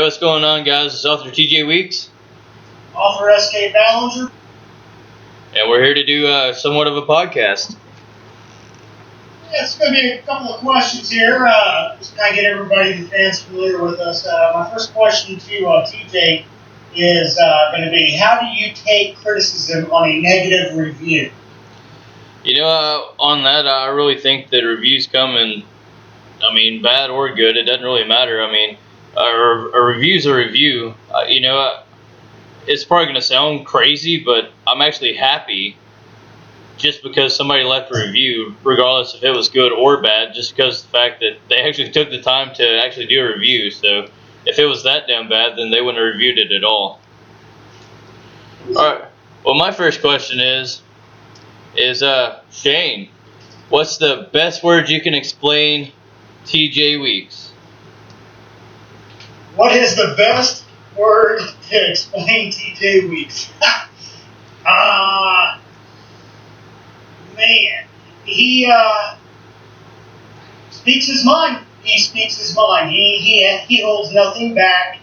Hey, what's going on, guys? It's author TJ Weeks. Author S.K. Ballinger. And we're here to do somewhat of a podcast. Yeah, it's going to be a couple of questions here. Just kind of get everybody, the fans, familiar with us. My first question to TJ is going to be, how do you take criticism on a negative review? On that, I really think that reviews come in, bad or good. It doesn't really matter. A review's a review. It's probably going to sound crazy, but I'm actually happy just because somebody left a review, regardless if it was good or bad, just because of the fact that they actually took the time to actually do a review. So if it was that damn bad, then they wouldn't have reviewed it at all. Alright, well, my first question is Shane, what's the best word you can explain TJ Weeks? What is the best word to explain TJ Weeks? Man, he speaks his mind. He speaks his mind. He holds nothing back.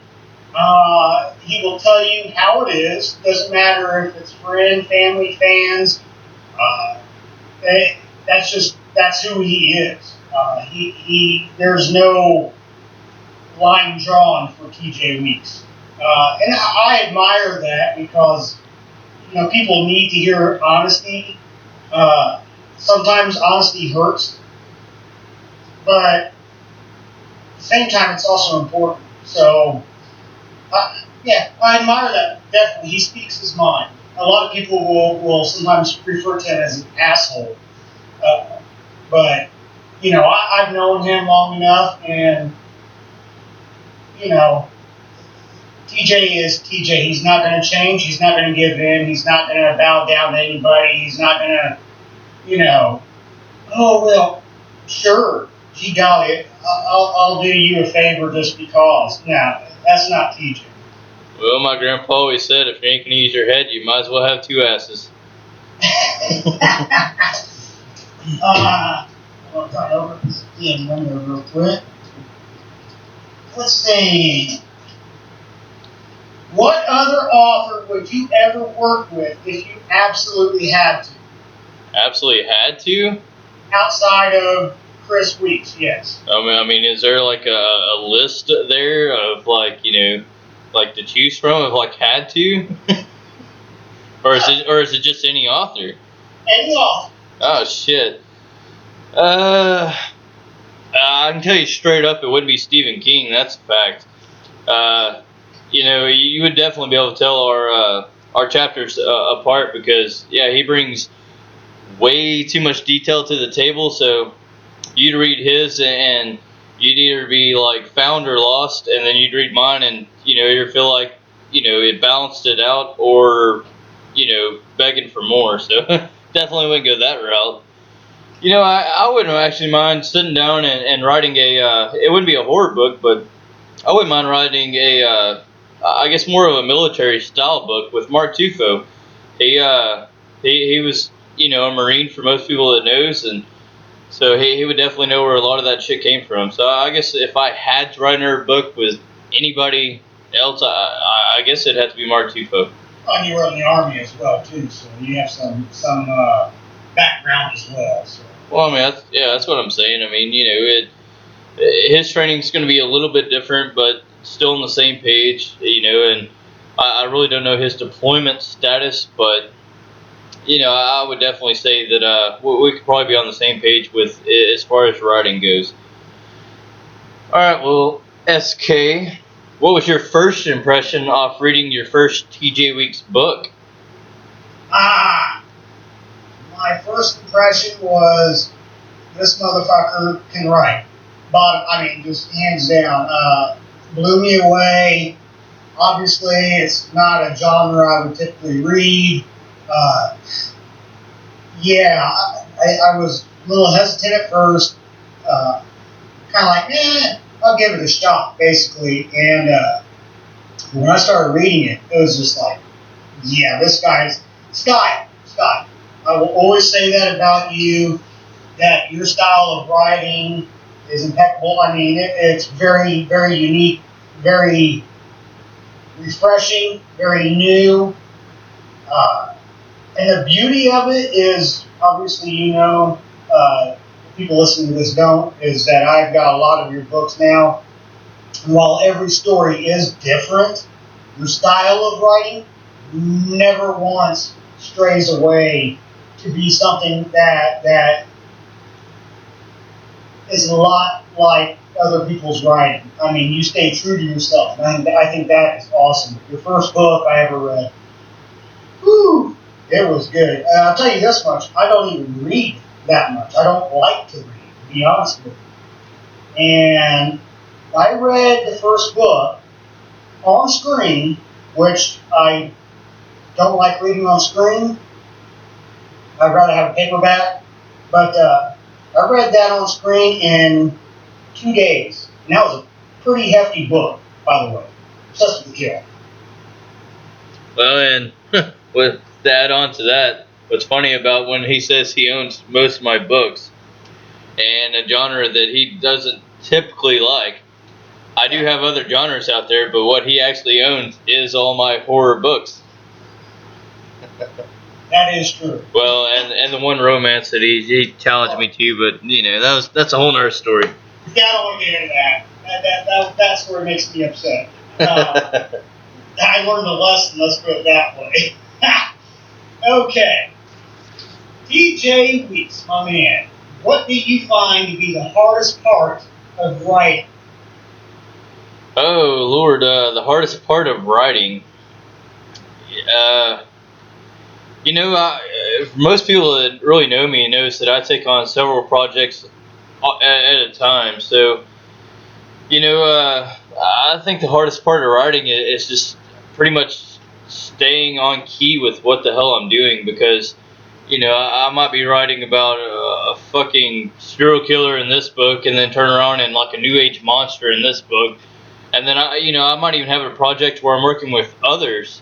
He will tell you how it is. Doesn't matter if it's friend, family, fans. That's who he is. There's no line drawn for TJ Weeks, and I admire that because people need to hear honesty. Sometimes honesty hurts, but at the same time, it's also important. So, I admire that. Definitely, he speaks his mind. A lot of people will sometimes refer to him as an asshole, but I've known him long enough, and TJ is TJ. He's not going to change. He's not going to give in. He's not going to bow down to anybody. He's not going to, oh, well, sure, gee golly, I'll do you a favor just because. No, that's not TJ. Well, my grandpa always said, if you ain't going to use your head, you might as well have two asses. I'll try over this window real quick. Let's see. What other author would you ever work with if you absolutely had to? Absolutely had to? Outside of Chris Weeks, yes. Is there like a list there of to choose from of had to? or is it just any author? Any author. Oh shit. I can tell you straight up, it wouldn't be Stephen King. That's a fact. You would definitely be able to tell our chapters apart because he brings way too much detail to the table. So you'd read his and you'd either be found or lost, and then you'd read mine and you'd feel like it balanced it out, or begging for more. So definitely wouldn't go that route. I wouldn't actually mind sitting down and writing it wouldn't be a horror book, but I wouldn't mind writing I guess more of a military style book with Mark Tufo. He was, a Marine for most people that knows, and so he would definitely know where a lot of that shit came from. So I guess if I had to write another book with anybody else, I guess it'd have to be Mark Tufo. And you were in the Army as well, too, so you have some background as well. So. Well, that's what I'm saying. His training's going to be a little bit different, but still on the same page, and I really don't know his deployment status, but, I would definitely say that we could probably be on the same page with as far as writing goes. Alright, well, SK, what was your first impression off reading your first TJ Weeks book? My first impression was, this motherfucker can write. Just hands down. Blew me away. Obviously, it's not a genre I would typically read. I was a little hesitant at first. Kind of like, I'll give it a shot, basically. And when I started reading it, it was just like, this guy's style. I will always say that about you, that your style of writing is impeccable. It's very, very unique very refreshing, very new. And the beauty of it is, obviously, people listening to this don't, is that I've got a lot of your books now. And while every story is different, your style of writing never once strays away to be something that is a lot like other people's writing. I mean, you stay true to yourself. And I think that is awesome. Your first book I ever read, whew, it was good. And I'll tell you this much, I don't even read that much. I don't like to read, to be honest with you. And I read the first book on screen, which I don't like reading on screen. I'd rather have a paperback. But I read that on screen in 2 days. And that was a pretty hefty book, by the way. Just to kill. Well, and with to add on to that, what's funny about when he says he owns most of my books and a genre that he doesn't typically like, I do have other genres out there, but what he actually owns is all my horror books. That is true. Well, and the one romance that he challenged me to, but that's a whole nother story. Yeah, I don't want to get into that. That's where it makes me upset. I learned a lesson, let's put it that way. Okay. TJ Weeks, my man, what did you find to be the hardest part of writing? Oh, Lord, the hardest part of writing. Most people that really know me knows that I take on several projects at a time. So, I think the hardest part of writing is just pretty much staying on key with what the hell I'm doing, because, I might be writing about a fucking serial killer in this book and then turn around and like a new age monster in this book. And then I might even have a project where I'm working with others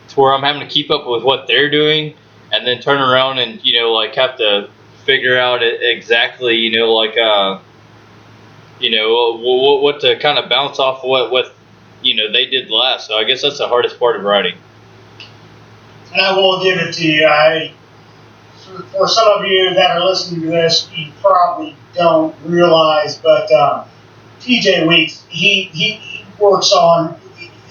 to where I'm having to keep up with what they're doing, and then turn around and, have to figure out exactly, what to kind of bounce off of what they did last. So I guess that's the hardest part of writing. And I will give it to you. For some of you that are listening to this, you probably don't realize, but TJ Weeks, he works on,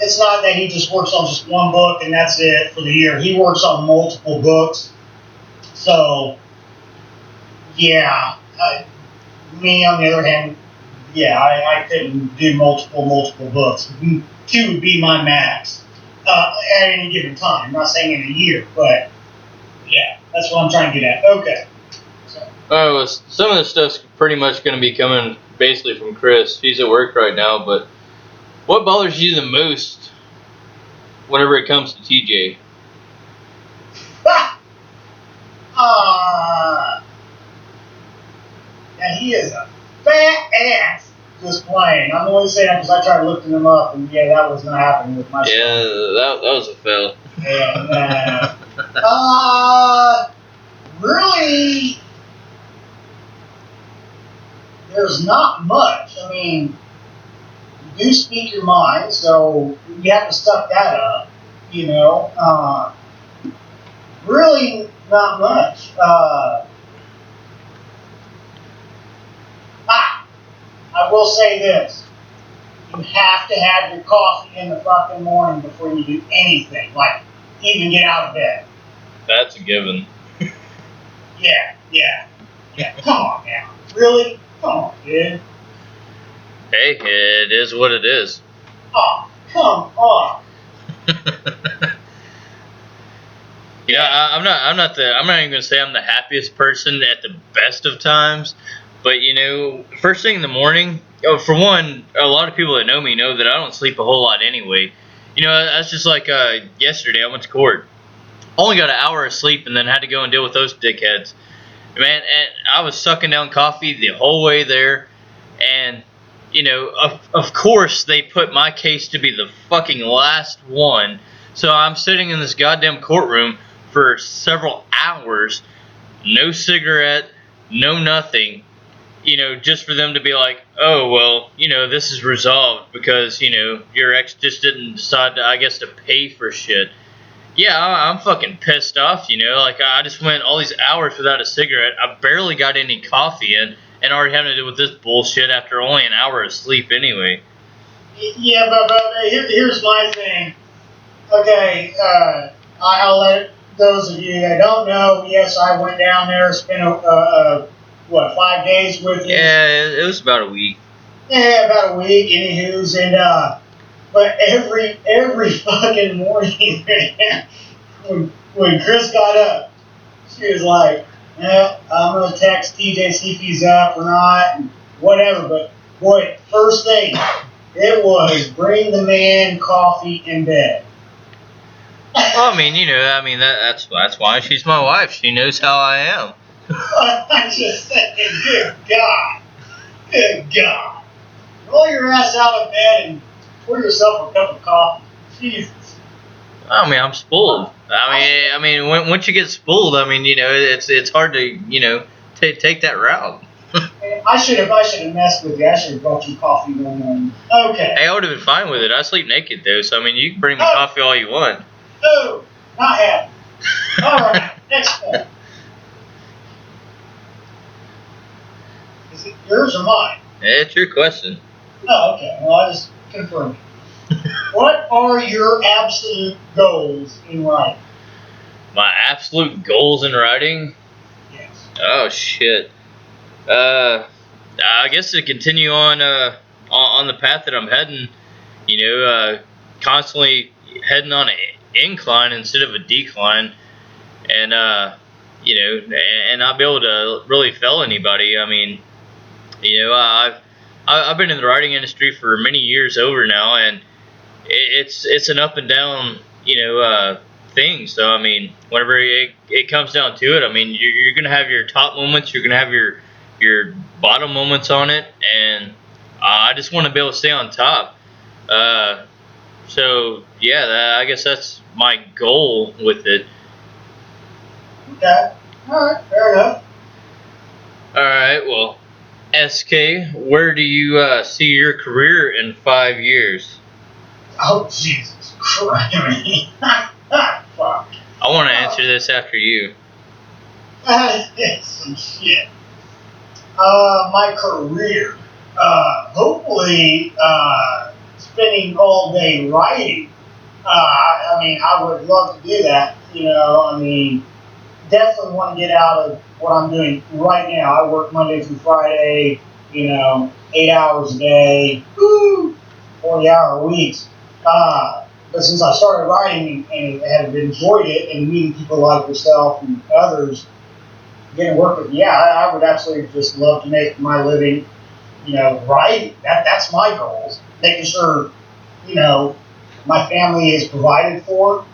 it's not that he just works on just one book and that's it for the year. He works on multiple books. So, yeah. Me, on the other hand, yeah, I couldn't do multiple books. 2 would be my max at any given time. I'm not saying in a year, but yeah, that's what I'm trying to get at. Okay. Well, some of the stuff's pretty much going to be coming basically from Chris. He's at work right now, but what bothers you the most whenever it comes to TJ? And he is a fat ass just playing. I'm only saying that because I tried looking him up, and yeah, that was not happening with my Yeah, that was a fail. And really, there's not much. I mean, you do speak your mind, so you have to suck that up, really not much. I will say this. You have to have your coffee in the fucking morning before you do anything, like even get out of bed. That's a given. Yeah. Come on now. Really? Come on, dude. Hey, it is what it is. Oh, come on. I'm not even gonna say I'm the happiest person at the best of times, but first thing in the morning. For one, a lot of people that know me know that I don't sleep a whole lot anyway. That's just like yesterday. I went to court. Only got an hour of sleep and then had to go and deal with those dickheads. Man, and I was sucking down coffee the whole way there, and of course they put my case to be the fucking last one. So I'm sitting in this goddamn courtroom for several hours, no cigarette, no nothing, just for them to be like, oh, well, this is resolved because, your ex just didn't decide to, I guess, to pay for shit. Yeah, I'm fucking pissed off, like I just went all these hours without a cigarette. I barely got any coffee in and already having to deal with this bullshit after only an hour of sleep anyway. Yeah, but here's my thing. Okay, I'll let those of you that don't know, yes, I went down there, spent 5 days with you? Yeah, it was about a week. Yeah, about a week, anywho's, and but every fucking morning when Chris got up, she was like, "Yeah, I'm gonna text TJ see if he's up or not, and whatever." But boy, first thing, it was bring the man coffee in bed. Well, that's why she's my wife. She knows how I am. I'm just thinking, good God, roll your ass out of bed and pour yourself a cup of coffee. Jesus. I'm spoiled. Once you get spoiled, it's hard to, take that route. I should have messed with you. I should have brought you coffee one morning. Okay. Hey, I would have been fine with it. I sleep naked though, so you can bring me coffee all you want. No, not happening. All right, next point. Is it yours or mine? It's your question. Oh, okay. Well, I just confirmed. What are your absolute goals in writing? My absolute goals in writing? Yes. Oh shit. I guess to continue on the path that I'm heading, constantly heading on an incline instead of a decline, and and not be able to really fail anybody. I've been in the writing industry for many years over now, and it's an up and down, thing. So whenever it comes down to it, you're gonna have your top moments, you're gonna have your bottom moments on it, and I just want to be able to stay on top. So yeah, I guess that's my goal with it. Okay. All right. Fair enough. All right, well, SK, where do you see your career in 5 years? Oh, Jesus Christ. Fuck. I want to answer this after you. That's some shit. My career. Hopefully, spending all day writing. I would love to do that. Definitely want to get out of what I'm doing right now. I work Monday through Friday, 8 hours a day, 40-hour weeks. But since I started writing and have enjoyed it and meeting people like yourself and others, getting work with, I would absolutely just love to make my living, writing. That's my goals. Making sure, my family is provided for,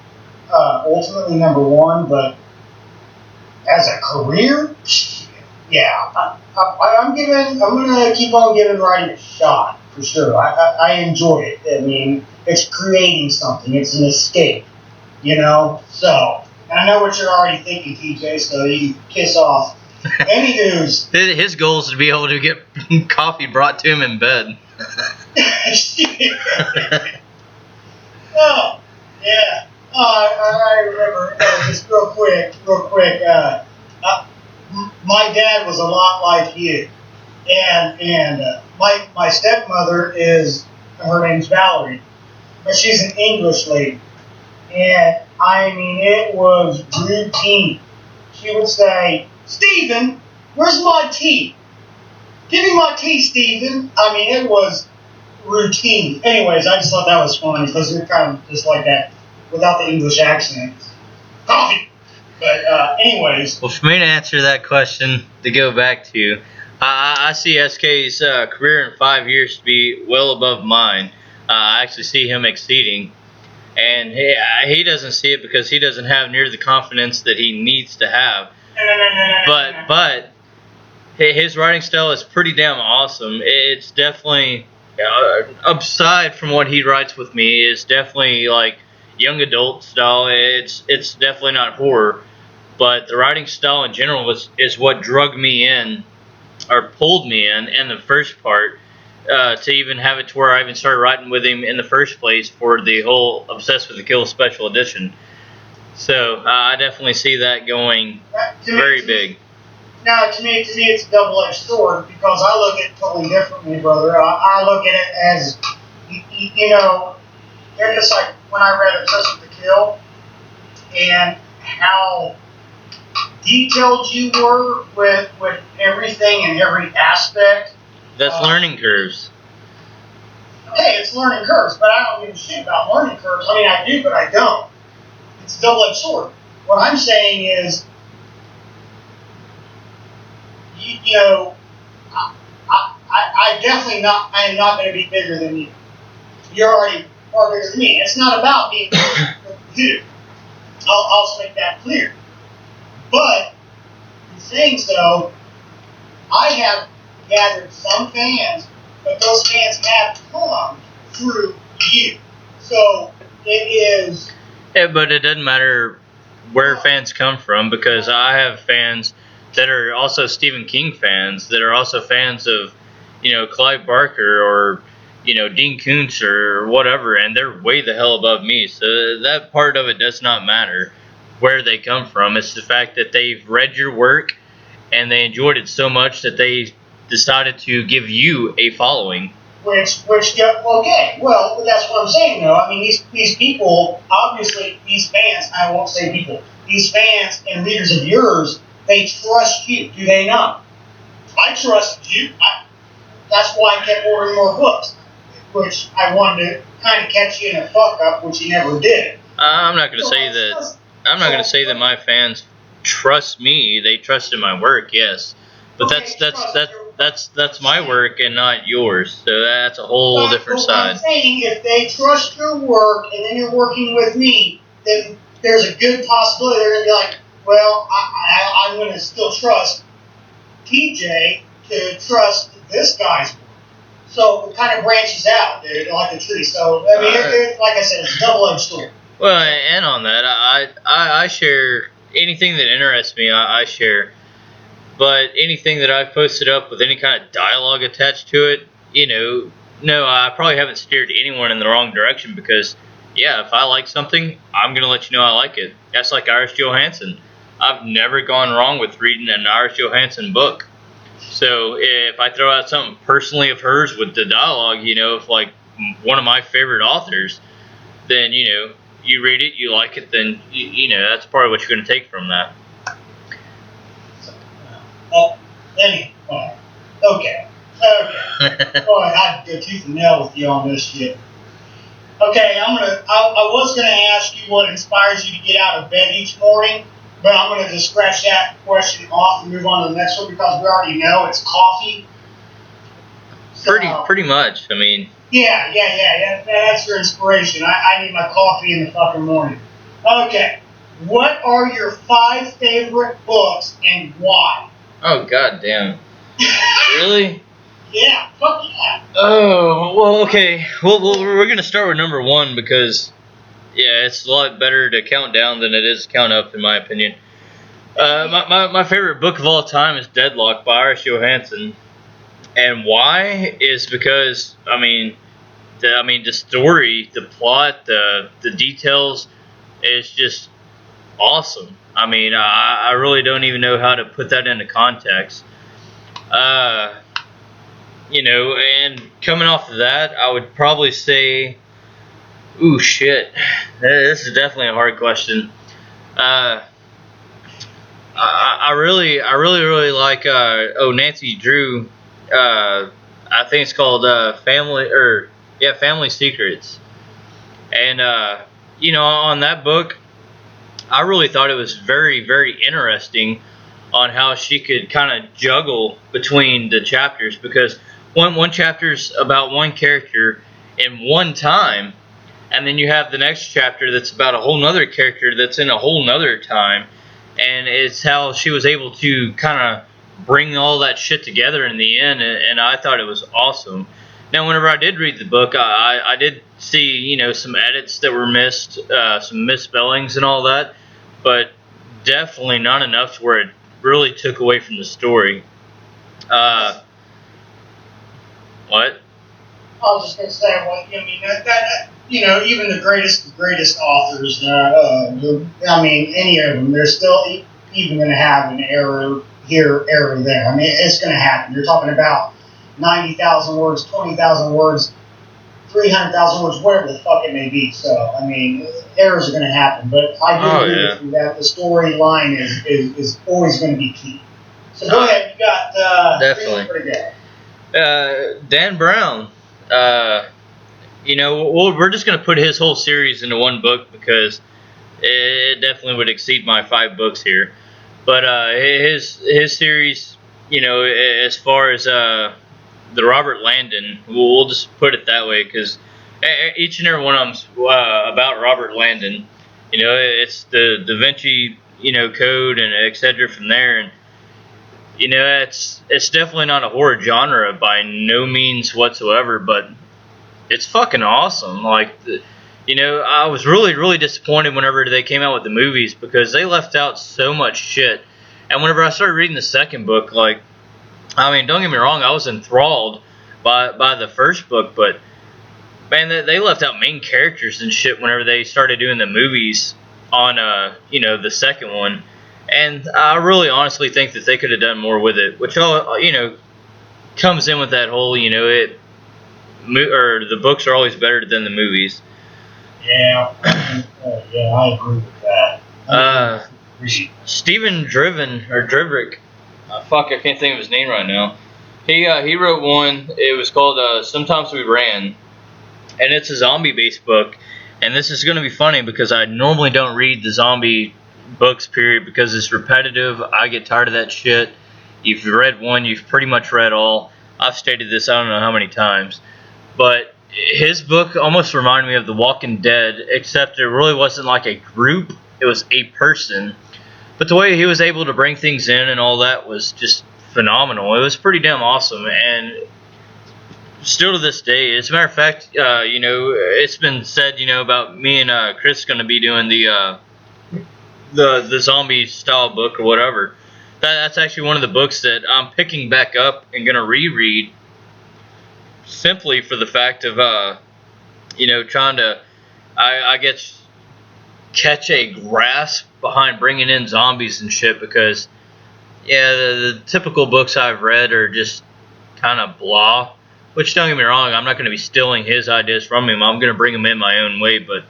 ultimately number one, but as a career, I'm gonna keep on giving writing a shot for sure. I enjoy it. It's creating something. It's an escape, So, and I know what you're already thinking, TJ. So you can kiss off. Any news? His goal is to be able to get coffee brought to him in bed. Oh, yeah. I remember. Just real quick. My dad was a lot like you, and my stepmother her name's Valerie, but she's an English lady, and it was routine. She would say, "Stephen, where's my tea? Give me my tea, Stephen." It was routine. Anyways, I just thought that was funny because you're kind of just like that without the English accent. Coffee. But anyways. Well, for me to answer that question, to go back to, I see SK's career in 5 years to be well above mine. I actually see him exceeding, and he doesn't see it because he doesn't have near the confidence that he needs to have. But his writing style is pretty damn awesome. It's definitely, aside from what he writes with me, is definitely like young adult style. It's definitely not horror, but the writing style in general is what drug me in or pulled me in the first part to even have it to where I even started writing with him in the first place for the whole Obsessed with the Kill special edition. So I definitely see that going very big. Now, to me, it's a double-edged sword because I look at it totally differently, brother. I look at it as, you know, it's like when I read Obsessed with the Kill and how detailed you were with everything and every aspect. That's learning curves. Hey, it's learning curves, but I don't give a shit about learning curves. I mean, I do, but I don't. It's a double-edged sword. What I'm saying is, you know, I definitely not. I am not going to be bigger than you. You're already far bigger than me. It's not about being bigger than you. I'll make that clear. But in saying so, I have gathered some fans, but those fans have come through you. So it is. Yeah, but it doesn't matter where fans come from because I have fans that are also Stephen King fans that are also fans of, you know, Clive Barker or, you know, Dean Koontz or whatever, and they're way the hell above me. So that part of it does not matter where they come from. It's the fact that they've read your work and they enjoyed it so much that they decided to give you a following. Okay, well, that's what I'm saying, though. I mean, these people, obviously, these fans, I won't say people, these fans and readers of yours, they trust you, do they not? I trust you. That's why I kept ordering more books, which I wanted to kind of catch you in a fuck up, which you never did. I'm not going to say that. I'm not going to say that my fans trust me. They trust in my work, yes, but that's my work and not yours. So that's a whole different side. I'm saying, if they trust your work and then you're working with me, then there's a good possibility they're going to be like, well, I'm going to still trust TJ to trust this guy's work. So it kind of branches out, dude, like a tree. So, I mean, like I said, it's a double-edged sword. Well, and on that, I share anything that interests me, I share. But anything that I've posted up with any kind of dialogue attached to it, you know, no, I probably haven't steered anyone in the wrong direction because, yeah, if I like something, I'm going to let you know I like it. That's like Iris Johansson. I've never gone wrong with reading an Iris Johansson book. So if I throw out something personally of hers with the dialogue, you know, if like one of my favorite authors, then, you know, you read it, you like it, then, you know, that's part of what you're going to take from that. Oh, anyway. Okay. Boy, I had to go tooth and nail with you on this shit. Okay, I was gonna ask you what inspires you to get out of bed each morning, but I'm gonna just scratch that question off and move on to the next one because we already know it's coffee. So, pretty much. I mean. Yeah. That's your inspiration. I need my coffee in the fucking morning. Okay. What are your 5 favorite books and why? Oh, goddamn. Really? Yeah, fuck yeah. Oh, well, okay. Well, we're going to start with number 1 because, yeah, it's a lot better to count down than it is to count up, in my opinion. My favorite book of all time is Deadlock by Iris Johansson. And why is because, I mean, the story, the plot, the details is just awesome. I mean, I really don't even know how to put that into context. You know, and coming off of that, I would probably say, ooh, shit. This is definitely a hard question. I really like, Nancy Drew. I think it's called Family Secrets. And, you know, on that book, I really thought it was very, very interesting on how she could kind of juggle between the chapters because one chapter's about one character in one time, and then you have the next chapter that's about a whole nother character that's in a whole nother time, and it's how she was able to kind of bring all that shit together in the end, and I thought it was awesome. Now, whenever I did read the book, I did see, you know, some edits that were missed, some misspellings and all that, but definitely not enough to where it really took away from the story. What? I was just going to say, well, I mean, that even the greatest authors, I mean, any of them, they're still even going to have an error here, error there. I mean, it's going to happen. You're talking about 90,000 words, 20,000 words, 300,000 words, whatever the fuck it may be. So, I mean, errors are going to happen. But I do agree with you that the storyline is always going to be key. So go ahead. You got definitely. Pretty good. Dan Brown. We're just gonna put his whole series into one book because it definitely would exceed my 5 books here. But his series, as far as the Robert Landon, we'll just put it that way because each and every one of them's about Robert Landon. It's the Da Vinci, Code and etc. from there, and it's definitely not a horror genre by no means whatsoever, but it's fucking awesome. Like, I was really, really disappointed whenever they came out with the movies because they left out so much shit. And whenever I started reading the second book, like, I mean, don't get me wrong, I was enthralled by the first book, but man, they left out main characters and shit whenever they started doing the movies on, the second one. And I really honestly think that they could have done more with it, which comes in with that whole, the books are always better than the movies. Yeah, I agree with that. Stephen Driverick, fuck, I can't think of his name right now. He wrote one. It was called Sometimes We Ran, and it's a zombie-based book. And this is going to be funny because I normally don't read the zombie books, period, because it's repetitive. I get tired of that shit. If you've read one, you've pretty much read all. I've stated this I don't know how many times. But his book almost reminded me of The Walking Dead, except it really wasn't like a group. It was a person. But the way he was able to bring things in and all that was just phenomenal. It was pretty damn awesome. And still to this day, as a matter of fact, it's been said, about me and Chris going to be doing the zombie style book or whatever. That's actually one of the books that I'm picking back up and going to reread, simply for the fact of trying to I guess catch a grasp behind bringing in zombies and shit, because the typical books I've read are just kind of blah. Which, don't get me wrong, I'm not going to be stealing his ideas from him. I'm going to bring them in my own way. But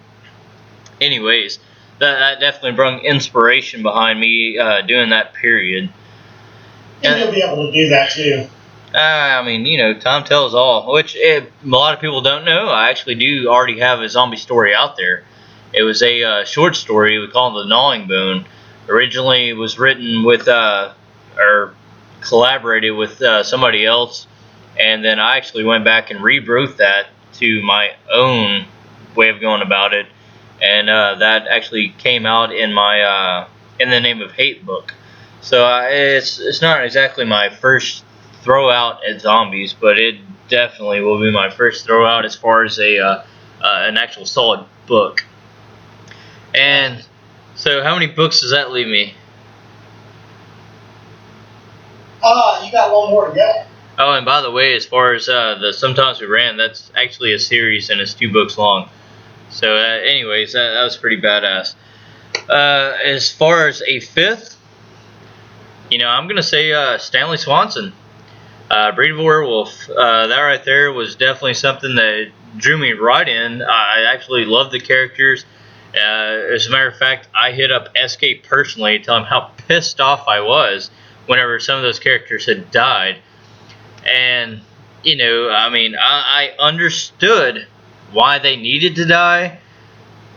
anyways, that definitely brought inspiration behind me doing that period. And you'll be able to do that too. I mean, time tells all. Which a lot of people don't know. I actually do already have a zombie story out there. It was a short story. We call it The Gnawing Bone. Originally, it was written with or collaborated with somebody else. And then I actually went back and rewrote that to my own way of going about it, and that actually came out in my In the Name of Hate book. So it's not exactly my first throw out at zombies, but it definitely will be my first throw out as far as an actual solid book. And so, how many books does that leave me? You got one more to go. Oh, and by the way, as far as the Sometimes We Ran, that's actually a series and it's 2 books long. So, anyways, that was pretty badass. As far as a 5th, I'm going to say Stanley Swanson. Breed of a Werewolf. That right there was definitely something that drew me right in. I actually loved the characters. As a matter of fact, I hit up S.K. personally to tell him how pissed off I was whenever some of those characters had died. And, I understood why they needed to die,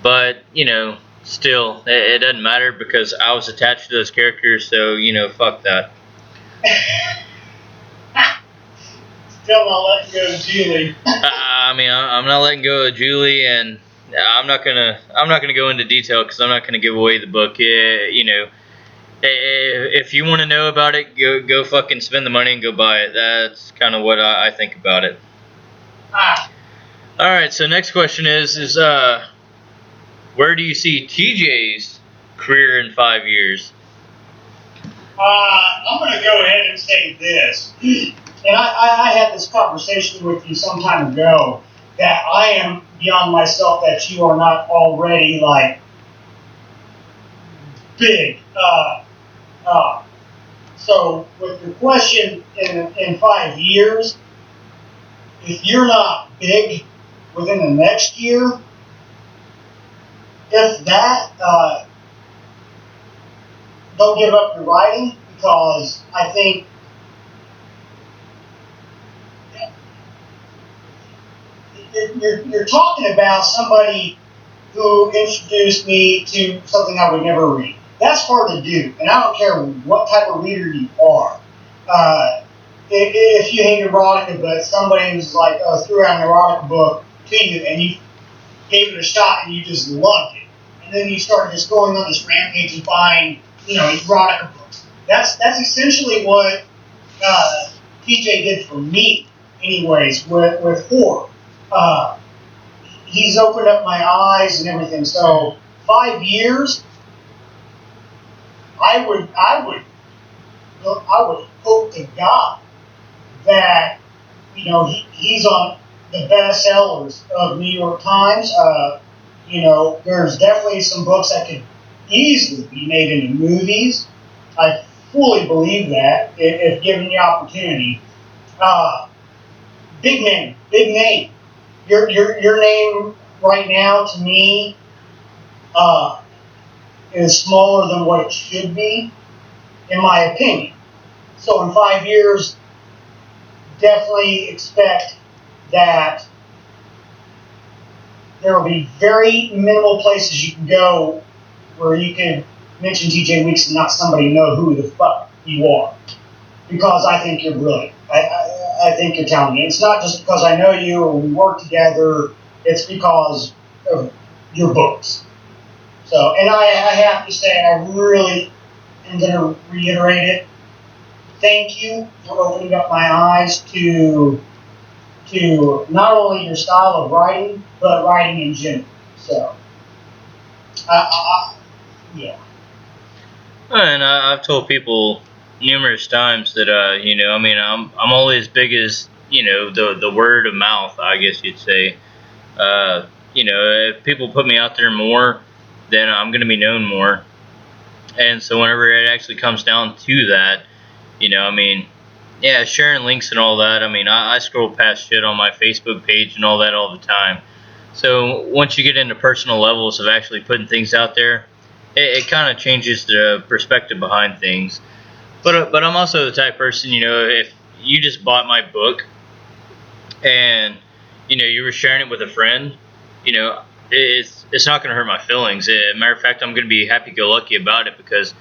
but, still, it doesn't matter because I was attached to those characters, so, fuck that. Still not letting go of Julie. I'm not letting go of Julie, and I'm not gonna go into detail because I'm not gonna give away the book. If you want to know about it, go fucking spend the money and go buy it. That's kind of what I think about it. All right. So next question is where do you see TJ's career in 5 years? I'm going to go ahead and say this. And I had this conversation with you some time ago that I am beyond myself that you are not already like big. So with the question in 5 years, if you're not big within the next year, if that, don't give up your writing because I think you're talking about somebody who introduced me to something I would never read. That's hard to do, and I don't care what type of reader you are. If you hate erotica, but somebody was like threw out an erotica book to you, and you gave it a shot, and you just loved it, and then you started just going on this rampage and buying, erotica books. That's essentially what TJ did for me, anyways, with horror. He's opened up my eyes and everything. So 5 years, I would hope to God that he's on the bestsellers of New York Times. There's definitely some books that could easily be made into movies. I fully believe that if given the opportunity. Big name. Your name right now to me is smaller than what it should be, in my opinion. So in 5 years, definitely expect that there will be very minimal places you can go where you can mention TJ Weeks and not somebody know who the fuck you are. Because I think you're brilliant. I think you're talented. It's not just because I know you or we work together. It's because of your books. So, and I have to say, I really am going to reiterate it. Thank you for opening up my eyes to not only your style of writing, but writing in general. So, yeah. And I've told people numerous times that I'm only as big as the word of mouth, I guess you'd say. If people put me out there more, then I'm going to be known more. And so whenever it actually comes down to that, sharing links and all that. I scroll past shit on my Facebook page and all that all the time. So once you get into personal levels of actually putting things out there, it kind of changes the perspective behind things. But I'm also the type of person, if you just bought my book and you were sharing it with a friend, it's not going to hurt my feelings. Matter of fact, I'm going to be happy-go-lucky about it because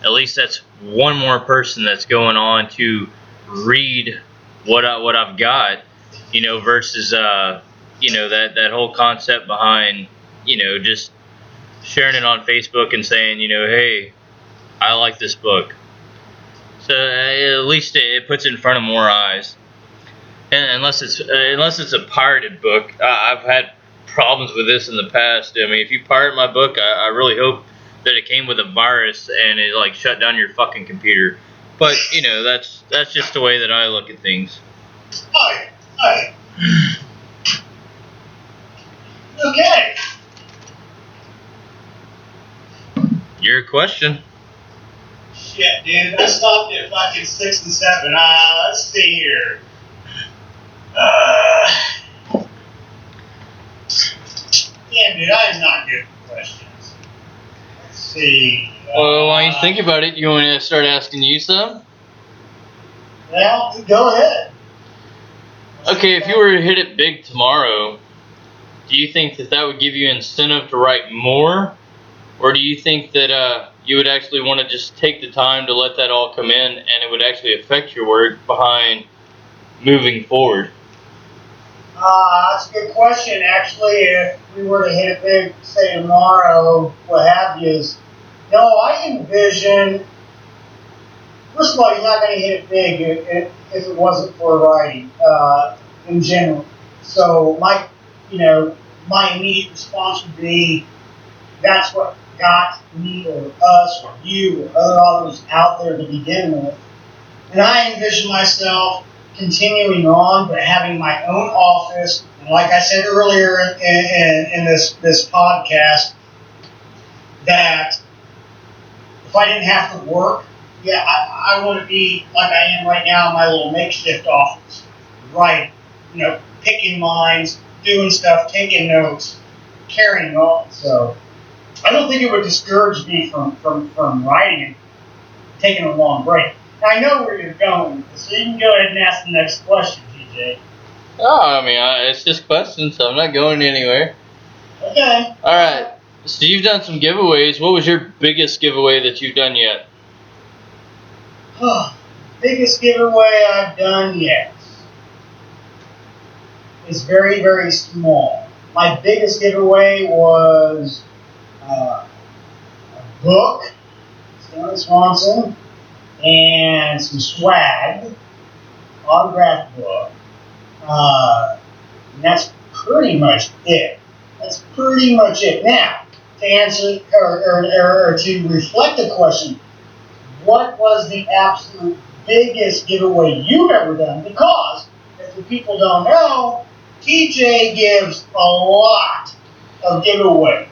at least that's one more person that's going on to read what I've got, versus that whole concept behind just sharing it on Facebook and saying hey, I like this book. So at least it puts it in front of more eyes. And unless it's a pirated book, I've had problems with this in the past. If you pirate my book, I really hope that it came with a virus and it like shut down your fucking computer. But that's just the way that I look at things. Hi. Okay. Your question. Shit, dude. I stopped at fucking 6 and 7. Let's see here. Yeah, dude, I am not good for questions. Let's see. Well, while you think about it, you want to start asking you some? Well, go ahead. Okay, if you were to hit it big tomorrow, do you think that would give you incentive to write more? Or do you think that you would actually want to just take the time to let that all come in and it would actually affect your work behind moving forward? That's a good question. Actually, if we were to hit it big, say tomorrow, what have you, I envision, first of all, you're not going to hit it big if it wasn't for writing in general. So my immediate response would be, that's what got me or us or you or other authors out there to begin with. And I envision myself continuing on, but having my own office. And like I said earlier in this podcast, that if I didn't have to work, yeah, I want to be like I am right now in my little makeshift office, right? Picking minds, doing stuff, taking notes, carrying on. So I don't think it would discourage me from writing and taking a long break. I know where you're going, so you can go ahead and ask the next question, TJ. Oh, I mean, it's just questions, so I'm not going anywhere. Okay. All right. So you've done some giveaways. What was your biggest giveaway that you've done yet? Biggest giveaway I've done yet is very, very small. My biggest giveaway was a book, Stanley Swanson, and some swag, autographed book. And that's pretty much it. That's pretty much it. Now, to answer or to reflect the question, what was the absolute biggest giveaway you've ever done? Because, if the people don't know, TJ gives a lot of giveaways,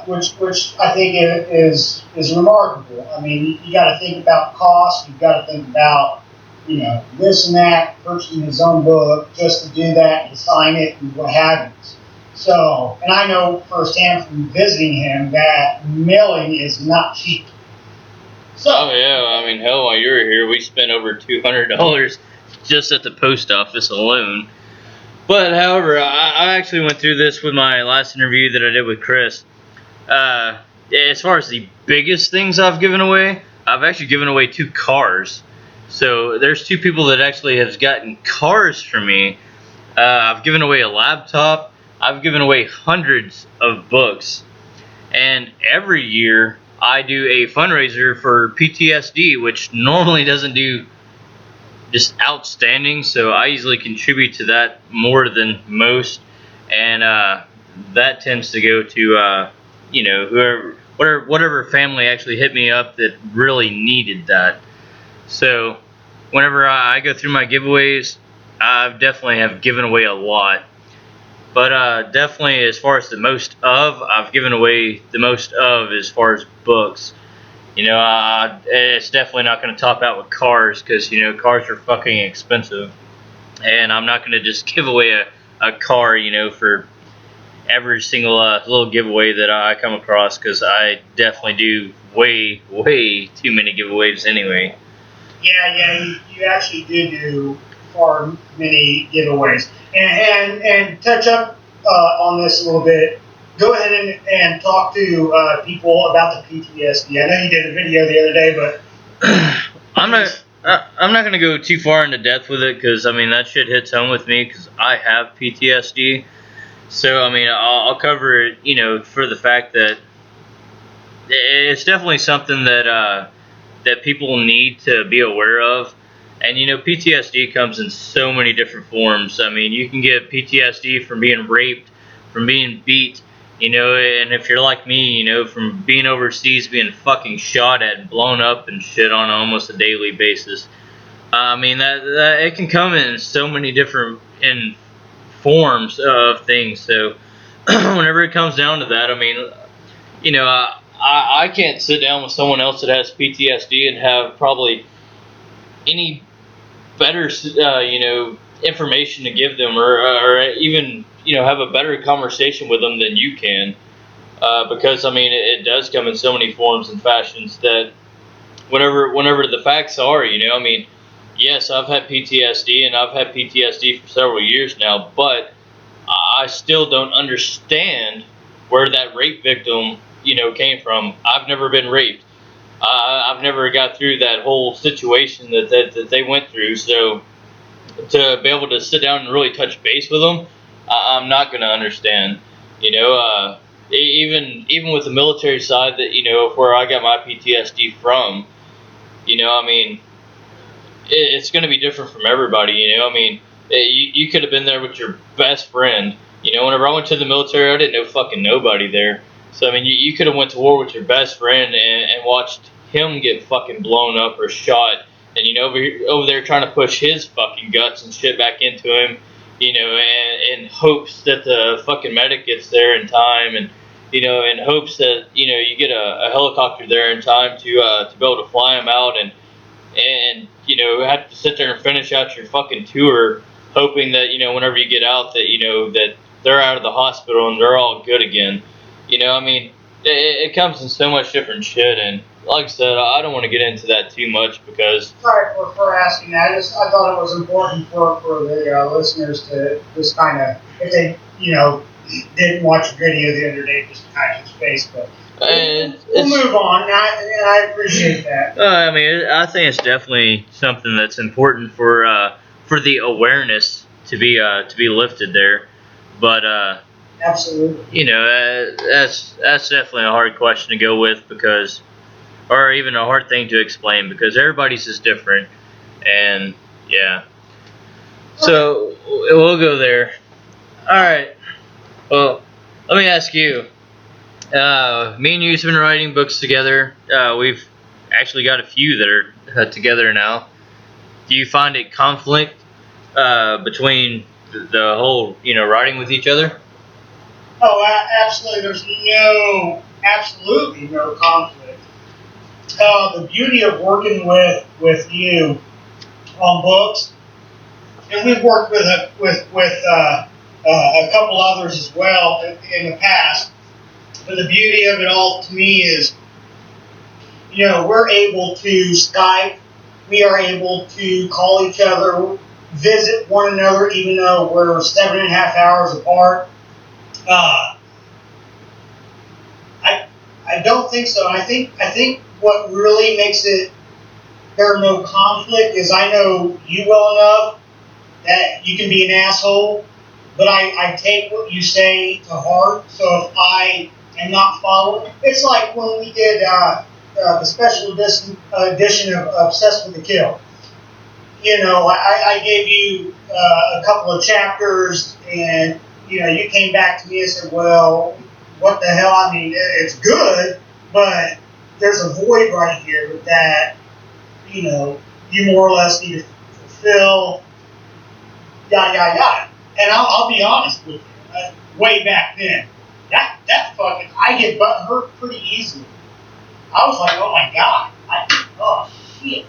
which I think is remarkable. I mean, you got to think about cost. You've got to think about this and that, purchasing his own book just to do that and sign it and what have you. So, and I know firsthand from visiting him that mailing is not cheap. So, oh yeah, I mean, hell, while you were here, we spent over $200 just at the post office alone. But however, I actually went through this with my last interview that I did with Chris. As far as the biggest things I've given away, I've actually given away 2 cars. So there's 2 people that actually have gotten cars from me. I've given away a laptop. I've given away hundreds of books. And every year I do a fundraiser for PTSD, which normally doesn't do just outstanding. So I usually contribute to that more than most. And that tends to go to, whatever family actually hit me up that really needed that. So whenever I go through my giveaways, I definitely have given away a lot. But definitely as far as the most of, I've given away the most of as far as books. It's definitely not going to top out with cars because, cars are fucking expensive. And I'm not going to just give away a car, for every single little giveaway that I come across because I definitely do way, way too many giveaways anyway. Yeah, you actually do far many giveaways. And touch up on this a little bit. Go ahead and talk to people about the PTSD. I know you did a video the other day, but I'm not going to go too far into depth with it because, I mean, that shit hits home with me because I have PTSD. So, I mean, I'll cover it, for the fact that it's definitely something that people need to be aware of. And, PTSD comes in so many different forms. I mean, you can get PTSD from being raped, from being beat, and if you're like me, from being overseas, being fucking shot at, blown up and shit on almost a daily basis. I mean, that it can come in so many different forms of things. So, whenever it comes down to that, I mean, I can't sit down with someone else that has PTSD and have probably any better, information to give them, or even, have a better conversation with them than you can, because I mean, it does come in so many forms and fashions that whenever the facts are, I mean, yes, I've had PTSD and I've had PTSD for several years now, but I still don't understand where that rape victim, came from. I've never been raped. I've never got through that whole situation that they went through. So to be able to sit down and really touch base with them, I'm not going to understand. Even with the military side, that where I got my PTSD from, I mean, it's going to be different from everybody. I mean, you could have been there with your best friend. Whenever I went to the military, I didn't know fucking nobody there. So I mean, you could have went to war with your best friend and watched him get fucking blown up or shot, and over there trying to push his fucking guts and shit back into him, and in hopes that the fucking medic gets there in time, and in hopes that you get a helicopter there in time to be able to fly him out, and have to sit there and finish out your fucking tour, hoping that whenever you get out that that they're out of the hospital and they're all good again. I mean, it comes in so much different shit, and like I said, I don't want to get into that too much because. Sorry for asking that. I thought it was important for the listeners to just kind of, if they didn't watch the video the other day, just kind of touch base, but. We'll move on. I appreciate that. I mean, I think it's definitely something that's important for the awareness to be lifted there, but absolutely. That's definitely a hard question to go with because, or even a hard thing to explain because everybody's just different, and yeah. So we'll go there. All right. Well, let me ask you. Me and you've been writing books together. We've actually got a few that are together now. Do you find it conflict between the whole, writing with each other? Oh, absolutely. There's absolutely no conflict. The beauty of working with you on books, and we've worked with a couple others as well in the past. But the beauty of it all to me is, we're able to Skype, we are able to call each other, visit one another, even though we're 7.5 hours apart. I don't think so. I think what really makes it there no conflict is I know you well enough that you can be an asshole, but I take what you say to heart. So if I am not following, it's like when we did the special edition of Obsessed with the Kill. I gave you a couple of chapters, and you came back to me and said, "Well, what the hell? I mean, it's good, but there's a void right here that you more or less need to fulfill." Yada yada yada. And I'll be honest with you. Way back then, that fucking I get butt hurt pretty easily. I was like, oh my god, oh shit,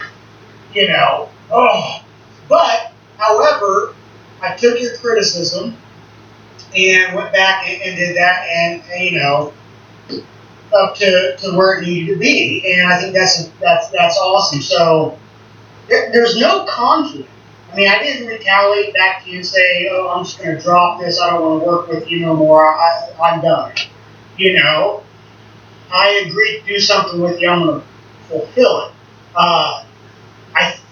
oh. But however, I took your criticism and went back and did that, and up to where it needed to be, and I think that's awesome. So there's no conflict. I mean, I didn't retaliate back to you and say, "Oh, I'm just going to drop this. I don't want to work with you no more. I'm done." I agreed to do something with you. I'm going to fulfill it. I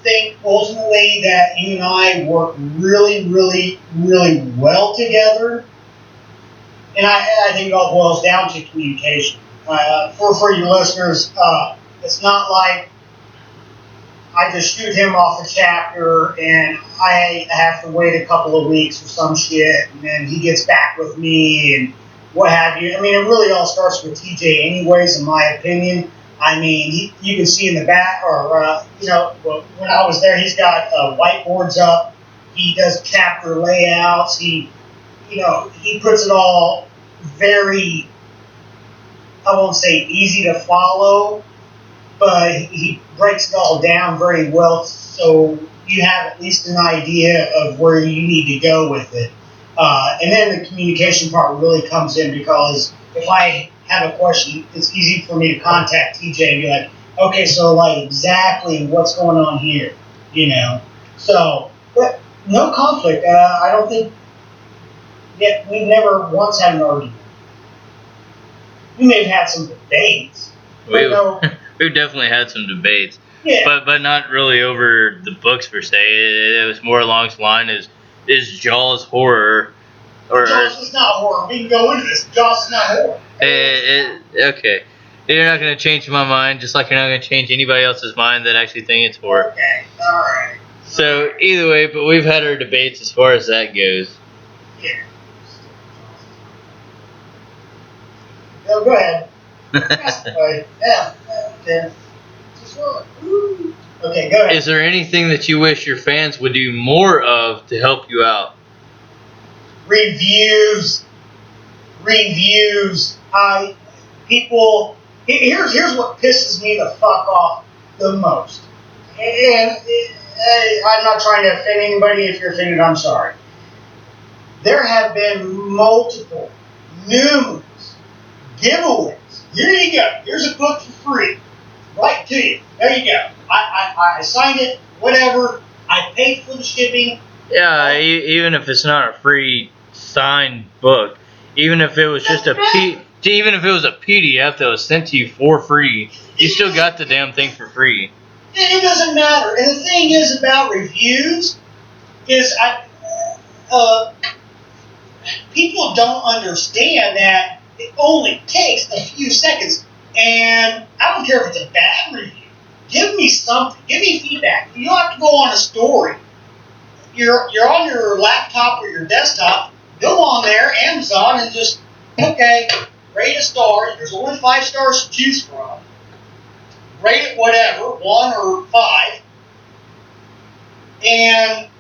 think ultimately that you and I work really, really, really well together. And I think it all boils down to communication. For your listeners, it's not like I just shoot him off a chapter and I have to wait a couple of weeks or some shit, and then he gets back with me and what have you. I mean, it really all starts with TJ anyways, in my opinion. I mean, you can see in the back, or, when I was there, he's got whiteboards up. He does chapter layouts. He puts it all very, I won't say easy to follow, but he breaks it all down very well so you have at least an idea of where you need to go with it. And then the communication part really comes in because if I have a question, it's easy for me to contact TJ and be like, okay, so like exactly what's going on here, So, but no conflict. I don't think we've never once had an argument. We may have had some debates. We've definitely had some debates. Yeah. But not really over the books per se. It was more along the line is Jaws horror Jaws is not horror. We can go into this. Jaws is not horror. Okay. You're not going to change my mind, just like you're not going to change anybody else's mind that actually think it's horror. Okay. All right. So either way, but we've had our debates as far as that goes. Yeah. No, go ahead. Yeah. Okay. Okay, go ahead. Is there anything that you wish your fans would do more of to help you out? Reviews. People. Here's what pisses me the fuck off the most. And I'm not trying to offend anybody. If you're offended, I'm sorry. There have been numerous giveaways. Here you go. Here's a book for free. Right to you. There you go. I signed it, whatever. I paid for the shipping. Yeah, even if it's not a free signed book, even if it was just even if it was a PDF that was sent to you for free, you still got the damn thing for free. It doesn't matter. And the thing is about reviews is people don't understand that it only takes a few seconds. And I don't care if it's a bad review. Give me something. Give me feedback. You don't have to go on a story. You're on your laptop or your desktop. Go on there, Amazon, and just, okay, rate a star. There's only 5 stars to choose from. Rate it whatever, 1 or 5.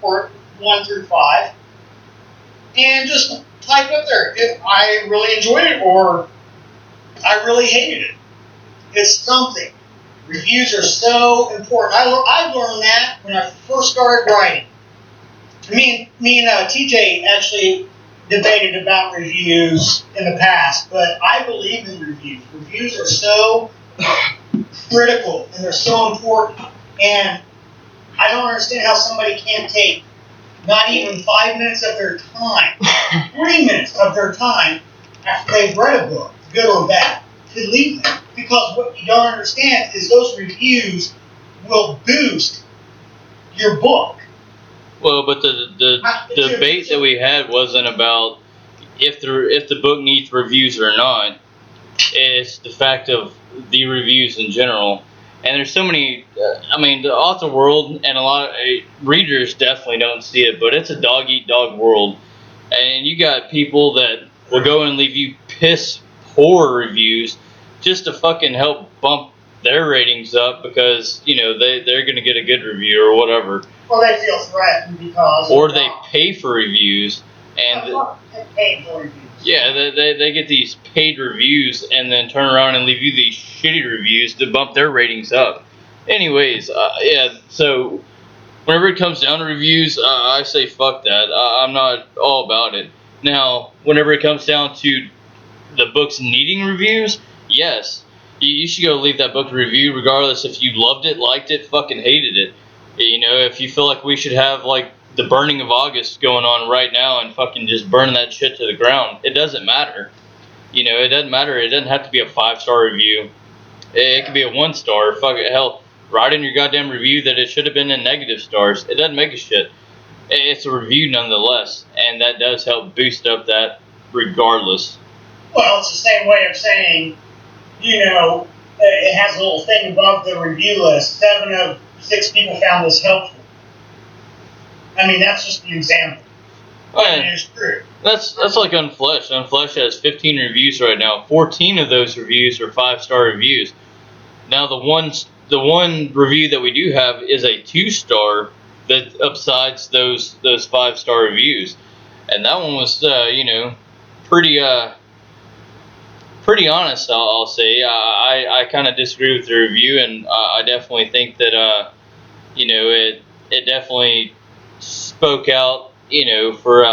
Or 1 through 5. And just type up there if I really enjoyed it or I really hated it. It's something. Reviews are so important. I learned that when I first started writing. Me and TJ actually debated about reviews in the past, but I believe in reviews. Reviews are so critical and they're so important. And I don't understand how somebody can't take not even 5 minutes of their time, 3 minutes of their time after they've read a book, good or bad, to leave them. Because what you don't understand is those reviews will boost your book. Well, but the debate that we had wasn't about if the book needs reviews or not. It's the fact of the reviews in general. And there's so many. The author world and a lot of readers definitely don't see it, but it's a dog eat dog world. And you got people that will go and leave you piss poor reviews just to fucking help bump their ratings up because they're gonna get a good review or whatever. Or they feel threatened because. Or they pay for reviews and. Pay for reviews. Yeah, they get these paid reviews and then turn around and leave you these shitty reviews to bump their ratings up. Anyways, so whenever it comes down to reviews, I say fuck that. I'm not all about it. Now, whenever it comes down to the books needing reviews, yes, you should go leave that book a review regardless if you loved it, liked it, fucking hated it. If you feel like we should have like the burning of August going on right now and fucking just burn that shit to the ground. It doesn't matter. It doesn't matter. It doesn't have to be a 5-star review. It could be a 1-star. Fuck it, hell, write in your goddamn review that it should have been in negative stars. It doesn't make a shit. It's a review nonetheless, and that does help boost up that regardless. Well, it's the same way of saying, it has a little thing above the review list. 7 of 6 people found this helpful. That's just an example. It is true. That's like Unfleshed. Unfleshed has 15 reviews right now. 14 of those reviews are 5-star reviews. Now the one review that we do have is a 2-star that upsides those 5-star reviews, and that one was pretty honest. I'll say I kind of disagree with the review, and I definitely think that it definitely spoke out, for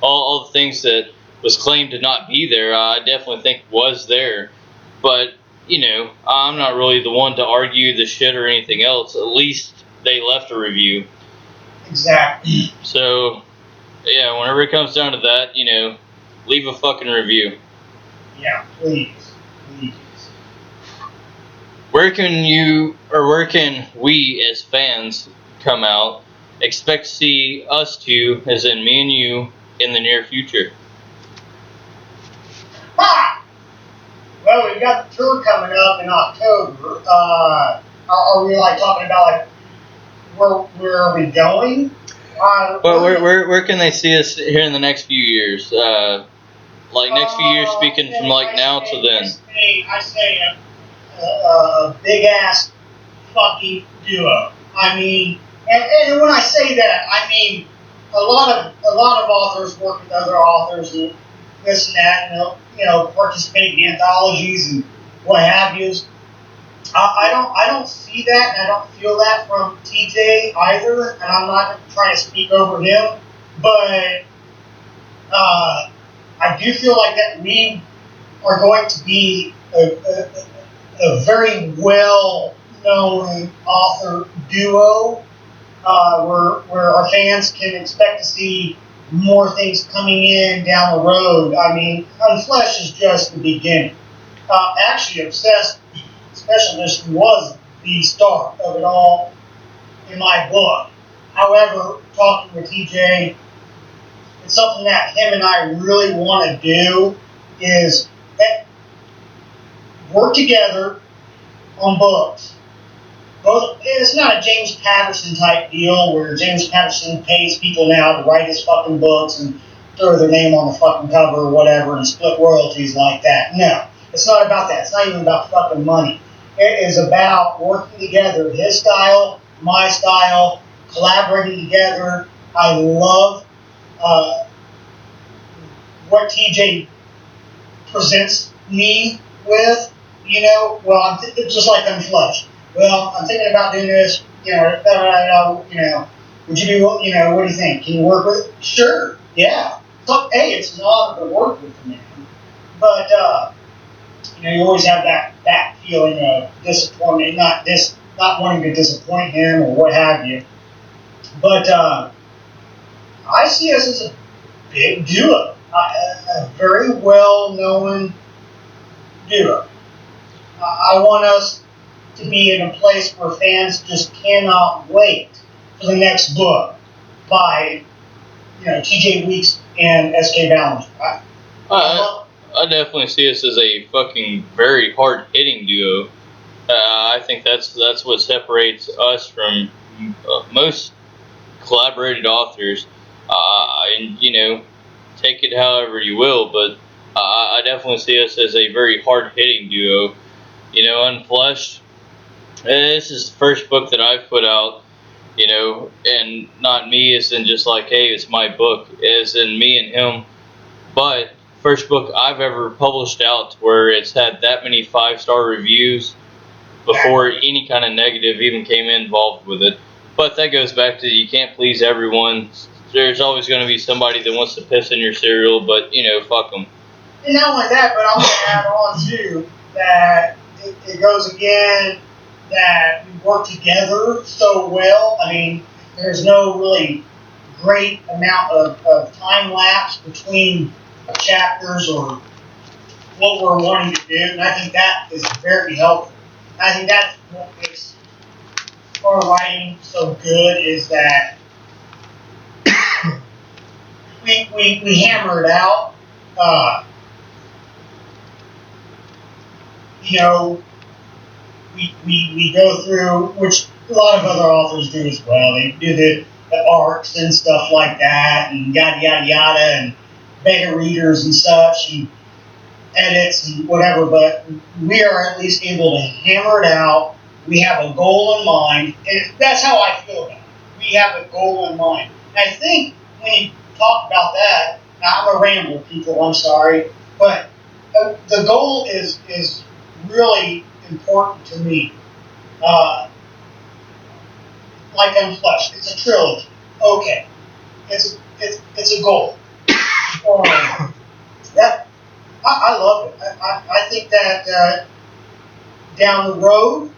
all the things that was claimed to not be there. I definitely think was there, but I'm not really the one to argue the shit or anything else. At least they left a review. Exactly. So, yeah, whenever it comes down to that, leave a fucking review. Yeah, please. Where can we as fans come out? Expect to see us two, as in me and you, in the near future. Ha! Well, we've got the tour coming up in October. Are we talking about where are we going? Well, where can they see us here in the next few years? Like next few years, speaking from like now to then. I say a big ass fucking duo. I mean, and when I say that, I mean a lot of authors work with other authors and this and that, and participate in anthologies and what have you. I don't see that, and I don't feel that from TJ either, and I'm not trying to speak over him, but I do feel like that we are going to be a very well-known author duo, where our fans can expect to see more things coming in down the road. I mean, Unfleshed is just the beginning. Actually, Obsessed Special Edition was the start of it all in my book. However, talking with TJ, it's something that him and I really want to do is work together on books. It's not a James Patterson type deal where James Patterson pays people now to write his fucking books and throw their name on the fucking cover or whatever and split royalties like that. No, it's not about that. It's not even about fucking money. It is about working together, his style, my style, collaborating together. I love what TJ presents me with. Well, it's just like Unfleshed. Well, I'm thinking about doing this. Would you be? What do you think? Can you work with it? Sure. Yeah. So, hey, it's an honor to work with the man. But you always have that feeling of disappointment, not wanting to disappoint him or what have you. But I see us as a big duo, a very well-known duo. I want us to be in a place where fans just cannot wait for the next book by, TJ Weeks and S.K. Ballinger. I definitely see us as a fucking very hard-hitting duo. I think that's what separates us from most collaborated authors. And take it however you will, but I definitely see us as a very hard-hitting duo. Unfleshed. This is the first book that I've put out, and not me as in just like, hey, it's my book, as in me and him, but first book I've ever published out where it's had that many 5-star reviews before any kind of negative even came involved with it. But that goes back to you can't please everyone. There's always going to be somebody that wants to piss in your cereal, but fuck them. And not only that, but I'm going to add on too that it goes again that we work together so well. I mean, there's no really great amount of time lapse between chapters or what we're wanting to do, and I think that is very helpful. I think that's what makes our writing so good is that we hammer it out. We go through, which a lot of other authors do as well. They do the arcs and stuff like that, and yada yada yada, and beta readers and such, and edits and whatever. But we are at least able to hammer it out. We have a goal in mind, and that's how I feel about it. We have a goal in mind. And I think when you talk about that, now I'm a rambler, people. I'm sorry, but the goal is really important to me. Like Unfleshed, it's a trilogy. Okay, it's a goal. That I love it. I think that down the road,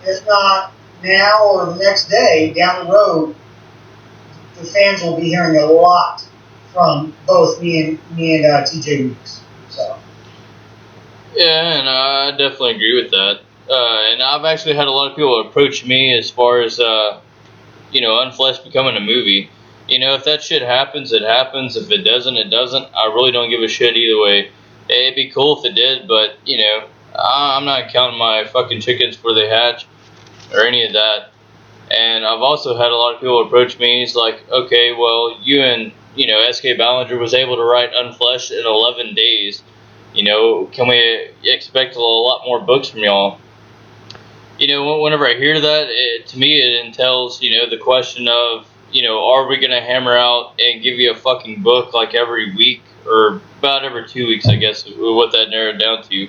if not now or the next day, down the road, the fans will be hearing a lot from both me and TJ Weeks. So. Yeah, and I definitely agree with that. And I've actually had a lot of people approach me as far as, Unfleshed becoming a movie. If that shit happens, it happens. If it doesn't, it doesn't. I really don't give a shit either way. It'd be cool if it did, but, I'm not counting my fucking chickens before they hatch or any of that. And I've also had a lot of people approach me. It's like, okay, well, you and S.K. Ballinger was able to write Unfleshed in 11 days. Can we expect a lot more books from y'all? Whenever I hear that, to me it entails, the question of, are we going to hammer out and give you a fucking book like every week or about every 2 weeks, I guess, what that narrowed down to?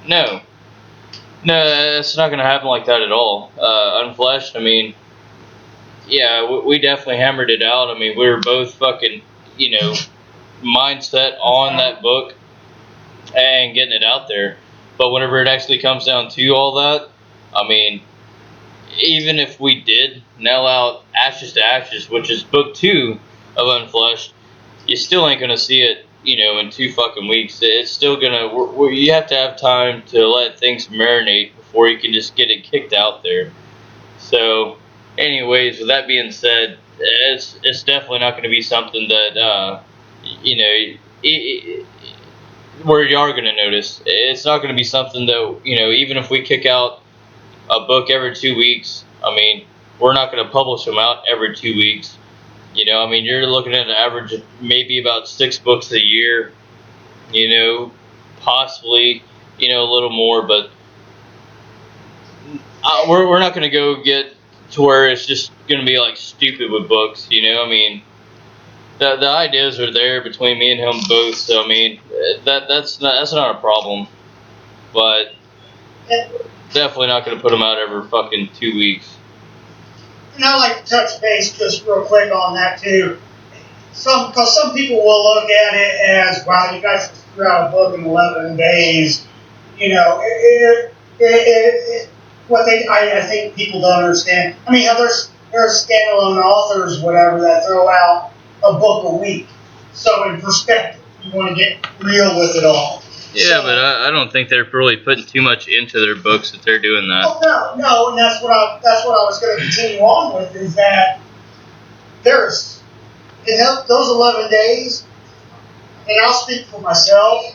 No. No, it's not going to happen like that at all. Unfleshed, I mean, yeah, we definitely hammered it out. I mean, we were both fucking, mindset on that book and getting it out there. But whenever it actually comes down to all that, I mean, even if we did nail out Ashes to Ashes, which is book 2 of Unfleshed, you still ain't gonna see it, in 2 fucking weeks. It's still gonna. You have to have time to let things marinate before you can just get it kicked out there. So, anyways, with that being said, it's definitely not going to be something that where you are going to notice. It's not going to be something that even if we kick out a book every 2 weeks, I mean, we're not going to publish them out every 2 weeks. I mean, you're looking at an average of maybe about 6 books a year. Possibly, a little more, but we're not going to go get to where it's just going to be like stupid with books. I mean, the ideas are there between me and him both. So I mean, that's not a problem, but definitely not going to put them out every fucking 2 weeks. And I like to touch base just real quick on that too. Because some people will look at it as, wow, you guys just threw out a book in 11 days. I think people don't understand. I mean, there's standalone authors, whatever, that throw out a book a week. So in perspective, you want to get real with it all. Yeah, but I don't think they're really putting too much into their books that they're doing that. Oh, no, and that's what I was going to continue on with, is that those 11 days, and I'll speak for myself,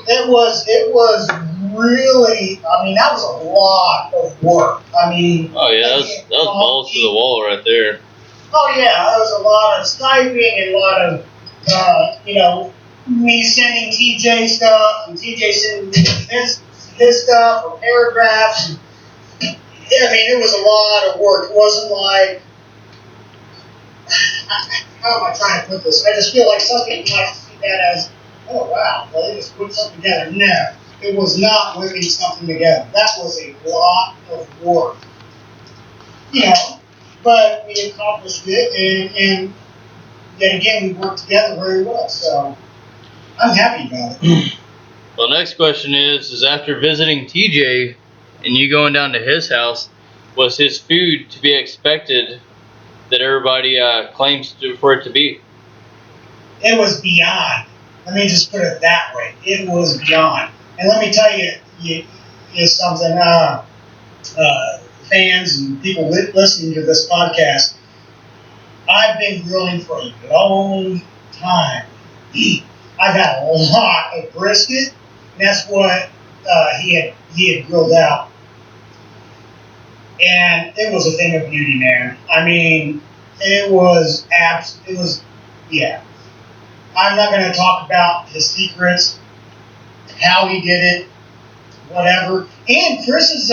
it was really, I mean, that was a lot of work. I mean, oh yeah, that was balls to the wall right there. Oh yeah, that was a lot of Skyping and a lot of, me sending TJ stuff and TJ sending me his stuff or paragraphs. And, I mean, it was a lot of work. It wasn't like, how am I trying to put this? I just feel like some people like to see that as, oh wow, well they just put something together. No, it was not whipping something together. That was a lot of work. But we accomplished it, and yet again, we worked together very well. So I'm happy about it. Well, next question is after visiting TJ and you going down to his house, was his food to be expected that everybody claims for it to be? It was beyond. Let me just put it that way. It was beyond. And let me tell you something, fans and people listening to this podcast. I've been grilling for a long time. I've had a lot of brisket, and that's what he had grilled out. And it was a thing of beauty, man. I mean, it was yeah. I'm not going to talk about his secrets, how he did it, whatever. And Chris's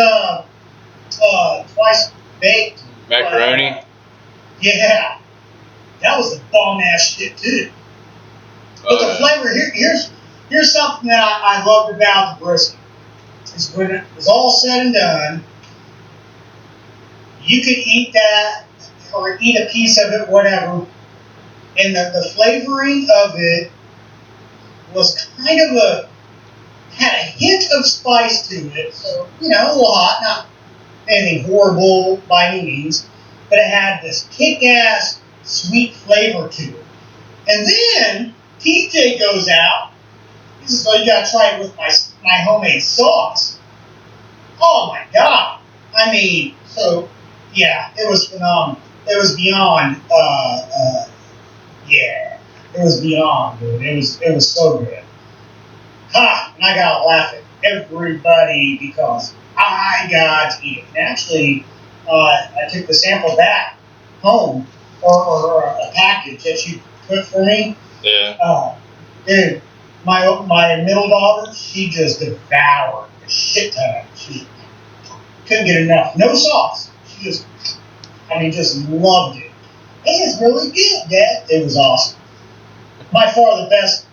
twice baked macaroni. Yeah, that was the bomb ass shit too. But the flavor here's something that I loved about the brisket. Is when it was all said and done, you could eat that or eat a piece of it, whatever, and the flavoring of it was kind of had a hint of spice to it. So, a little hot, not anything horrible by any means, but it had this kick-ass sweet flavor to it. And then TJ goes out. He says, "Oh, you gotta try it with my homemade sauce." Oh my god! I mean, so yeah, it was phenomenal. It was beyond. Yeah, it was beyond, dude. It was so good. Ha! And I gotta laugh at everybody because I got to eat it. And actually, I took the sample back home, or a package that you quick for me. Yeah. Dude, my middle daughter, she just devoured a shit ton of it. She couldn't get enough. No sauce. She just loved it. It's really good, Dad. It was awesome. By far the best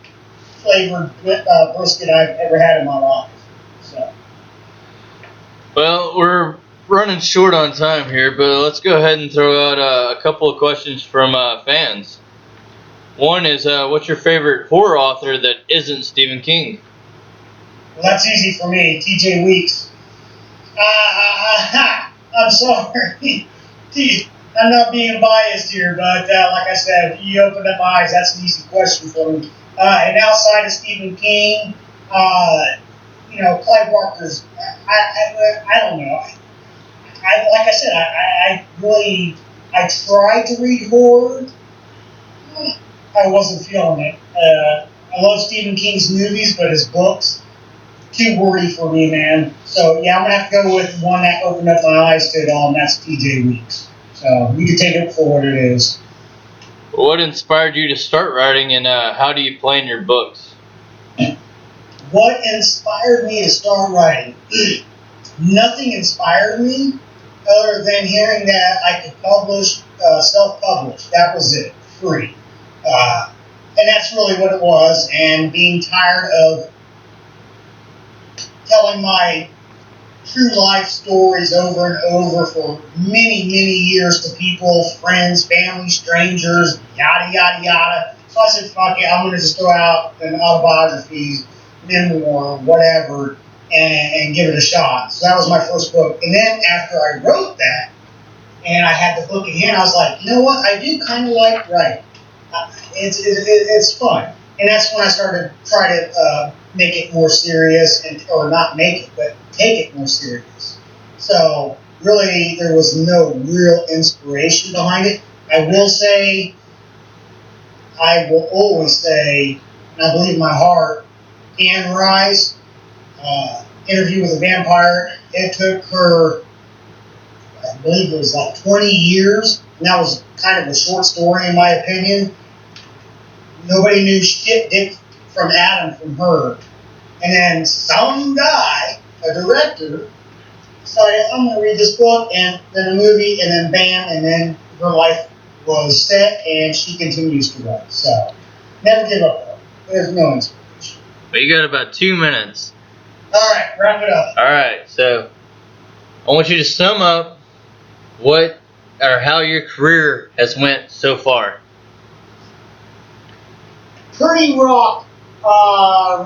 flavored brisket I've ever had in my life. So. Well, we're running short on time here, but let's go ahead and throw out a couple of questions from fans. One is, what's your favorite horror author that isn't Stephen King? Well, that's easy for me. TJ Weeks. I'm sorry. I'm not being biased here, but like I said, you opened up my eyes. That's an easy question for me. And outside of Stephen King, Clive Barker's. I don't know. Like I said, I tried to read horror. I wasn't feeling it. I love Stephen King's movies, but his books, too wordy for me, man. So, yeah, I'm going to have to go with one that opened up my eyes to it all, and that's TJ Weeks. So, you can take it for what it is. What inspired you to start writing, and how do you plan your books? What inspired me to start writing? Nothing inspired me other than hearing that I could publish, self-publish. That was it, free. And that's really what it was, and being tired of telling my true life stories over and over for many, many years to people, friends, family, strangers, yada, yada, yada. So I said, fuck it, I'm going to just throw out an autobiography, memoir, whatever, and give it a shot. So that was my first book. And then after I wrote that, and I had the book in hand, I was like, you know what, I do kind of like writing. It's fun. And that's when I started trying to make it more serious, or not make it, but take it more serious. So really, there was no real inspiration behind it. I will always say, and I believe in my heart, Anne Rice, Interview with a Vampire, it took her, I believe it was like 20 years, and that was kind of a short story in my opinion. Nobody knew shit dick from Adam from her. And then some guy, a director, decided, I'm going to read this book, and then a movie, and then bam, and then her life was set, and she continues to write. So, never give up, though. There's no inspiration. But you got about 2 minutes. All right, wrap it up. All right, so I want you to sum up what or how your career has went so far. Pretty rock,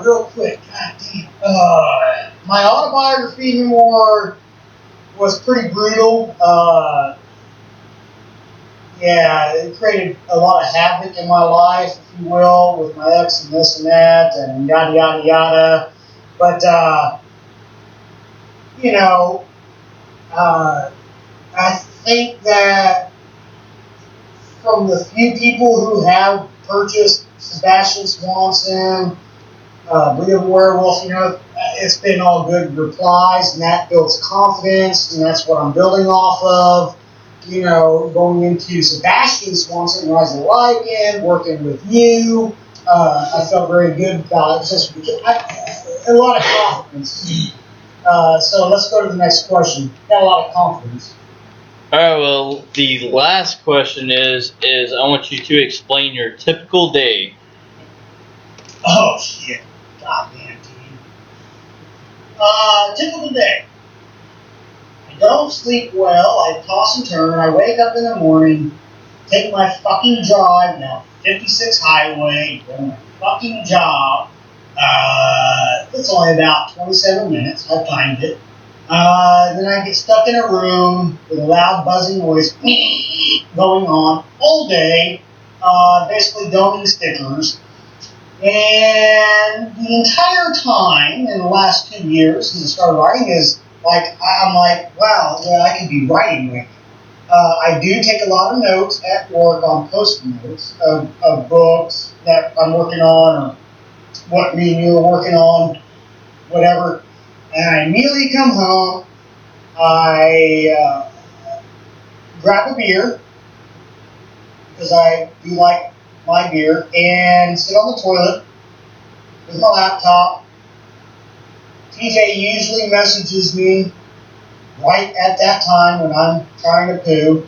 real quick. God damn. My autobiography memoir was pretty brutal. Yeah, it created a lot of havoc in my life, if you will, with my ex and this and that, and yada, yada, yada. But, I think that from the few people who have purchased Sebastian Swanson, Bleeding Werewolf, it's been all good replies, and that builds confidence, and that's what I'm building off of. Going into Sebastian Swanson, Rise of the Lycan, working with you, I felt very good about it. Just a lot of confidence. So let's go to the next question. Got a lot of confidence. All right, well, the last question is I want you to explain your typical day. Oh, shit. Goddamn, team. Typical day. I don't sleep well. I toss and turn. I wake up in the morning, take my fucking drive down 56 Highway, go to my fucking job. It's only about 27 minutes. I've timed it. Then I get stuck in a room with a loud buzzing noise going on all day, basically doming stickers. And the entire time in the last 2 years since I started writing is I'm like, wow, yeah, I could be writing right now. I do take a lot of notes at work on post-it notes of books that I'm working on, or what me and you are working on, whatever. And I immediately come home, I grab a beer, because I do like my beer and sit on the toilet with my laptop. TJ usually messages me right at that time when I'm trying to poo.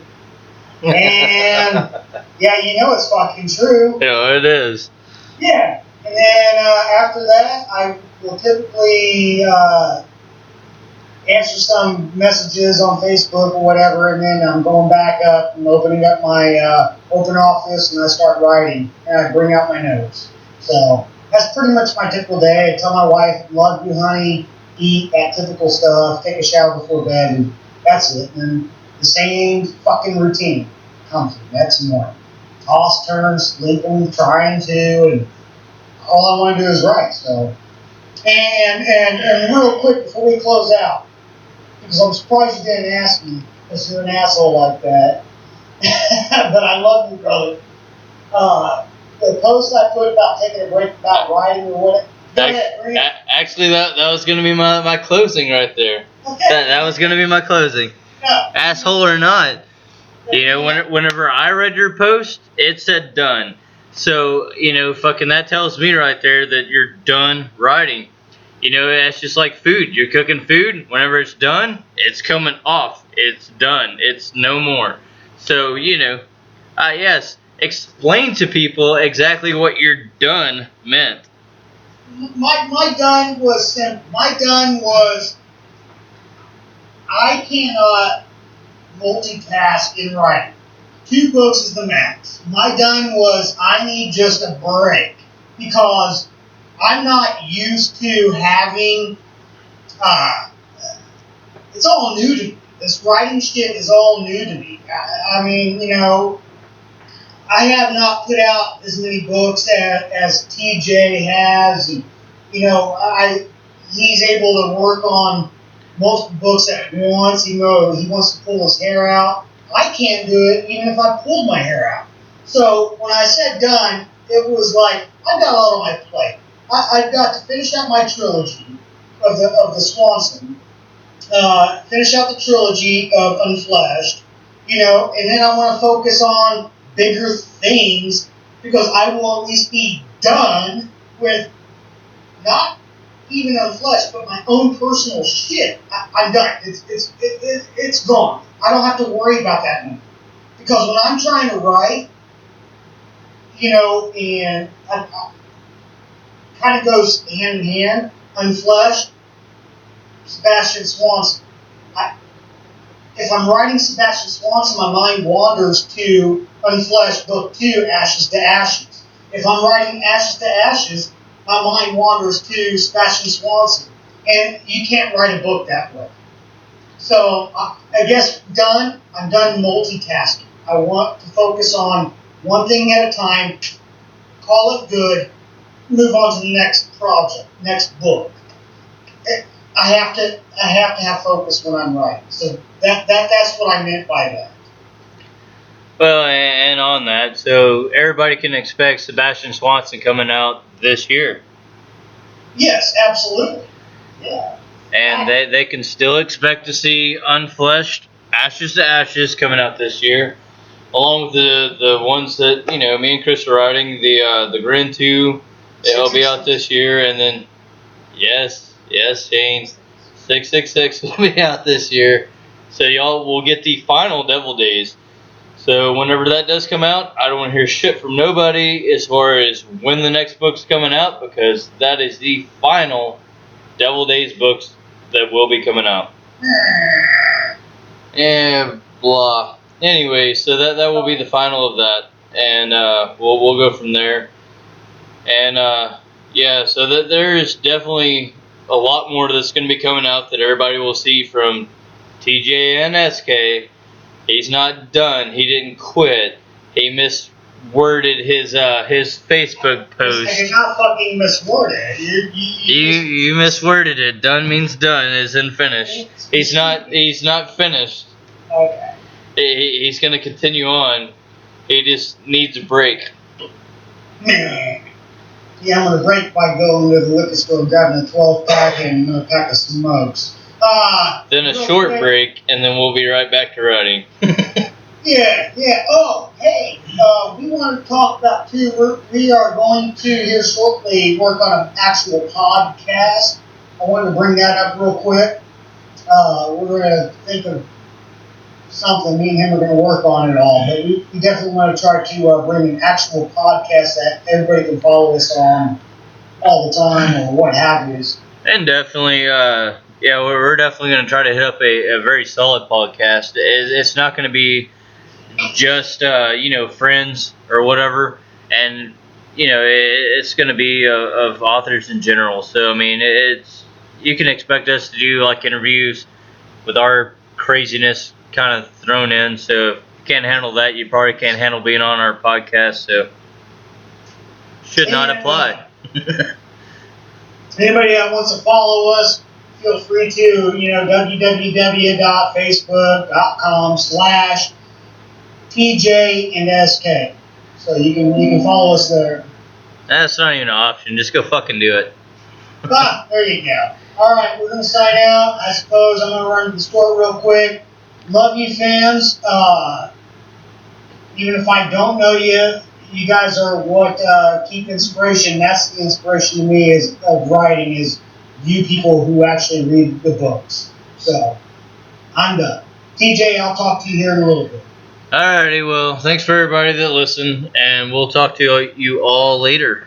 And yeah, you know it's fucking true. Yeah, it is. Yeah. And then after that, I will typically answer some messages on Facebook or whatever, and then I'm going back up and opening up my open office, and I start writing, and I bring out my notes. So that's pretty much my typical day. I tell my wife, love you, honey, eat, that typical stuff, take a shower before bed, and that's it. And the same fucking routine comes the next morning. Toss, turn, sleeping, trying to, and all I want to do is write. So, and real quick before we close out, because I'm surprised you didn't ask me, because you're an asshole like that. But I love you, brother. The post I put about taking a break about writing or whatever. Actually, that was going to be my closing right there. Okay. That was going to be my closing. Yeah. Asshole or not. You know, whenever I read your post, it said done. So, you know, fucking that tells me right there that you're done writing. You know, that's just like food. You're cooking food. Whenever it's done, it's coming off. It's done. It's no more. So, you know, yes, explain to people exactly what your done meant. My done was simple. My done was I cannot multitask in writing. 2 books is the max. My done was I need just a break because I'm not used to having, it's all new to me. This writing shit is all new to me. I mean, you know, I have not put out as many books as TJ has. And, you know, he's able to work on multiple books at once, even though he wants to pull his hair out. I can't do it even if I pulled my hair out. So when I said done, it was like, I've got a lot on my plate. I've got to finish out my trilogy of the Swanson, finish out the trilogy of Unfleshed, you know, and then I want to focus on bigger things because I will at least be done with not even Unfleshed, but my own personal shit. I'm done. It's gone. I don't have to worry about that anymore. Because when I'm trying to write, you know, and I kind of goes hand in hand, Unfleshed, Sebastian Swanson. If I'm writing Sebastian Swanson, my mind wanders to Unfleshed Book 2, Ashes to Ashes. If I'm writing Ashes to Ashes, my mind wanders to Sebastian Swanson. And you can't write a book that way. So I guess I'm done multitasking. I want to focus on one thing at a time, call it good, move on to the next project, next book. I have to have focus when I'm writing. So that's what I meant by that. Well, and on that, so everybody can expect Sebastian Swanson coming out this year. Yes, absolutely. Yeah. And they can still expect to see Unfleshed, Ashes to Ashes coming out this year, along with the ones that, you know, me and Chris are writing, the Grin 2, it'll be out this year, and then, yes, Shane, 666 will be out this year. So y'all will get the final Devil Days. So whenever that does come out, I don't want to hear shit from nobody as far as when the next book's coming out, because that is the final Devil Days books that will be coming out. And blah. Anyway, so that will be the final of that, and we'll go from there. And yeah, so that there is definitely a lot more that's going to be coming out that everybody will see from TJ and SK. He's not done. He didn't quit. He misworded his Facebook post. I did not fucking misword it. You misworded it. Done means done, as in finished. He's not finished. Okay. He's gonna continue on. He just needs a break. Yeah, I'm gonna break by going to the liquor store and grabbing a 12-pack and a pack of smokes. Then a short break, and then we'll be right back to writing. Yeah, yeah. Oh, hey, we want to talk about too. We are going to here shortly work on an actual podcast. I wanted to bring that up real quick. We're going to think of something. Me and him are going to work on it all, but we definitely want to try to bring an actual podcast that everybody can follow us on all the time or what have you. And definitely, yeah, we're definitely going to try to hit up a very solid podcast. It's not going to be just friends or whatever, and it's going to be of authors in general. So I mean, it's you can expect us to do like interviews with our craziness kind of thrown in. So if you can't handle that, you probably can't handle being on our podcast. So should not apply. Anybody that wants to follow us, feel free to, www.facebook.com/TJ and SK. So you can follow us there. That's not even an option. Just go fucking do it. There you go. All right, we're going to sign out. I suppose I'm going to run to the store real quick. Love you, fans. Even if I don't know you, you guys are what keep inspiration. That's the inspiration to me of writing is you people who actually read the books. So I'm done. TJ, I'll talk to you here in a little bit. Alrighty, well, thanks for everybody that listened, and we'll talk to you all later.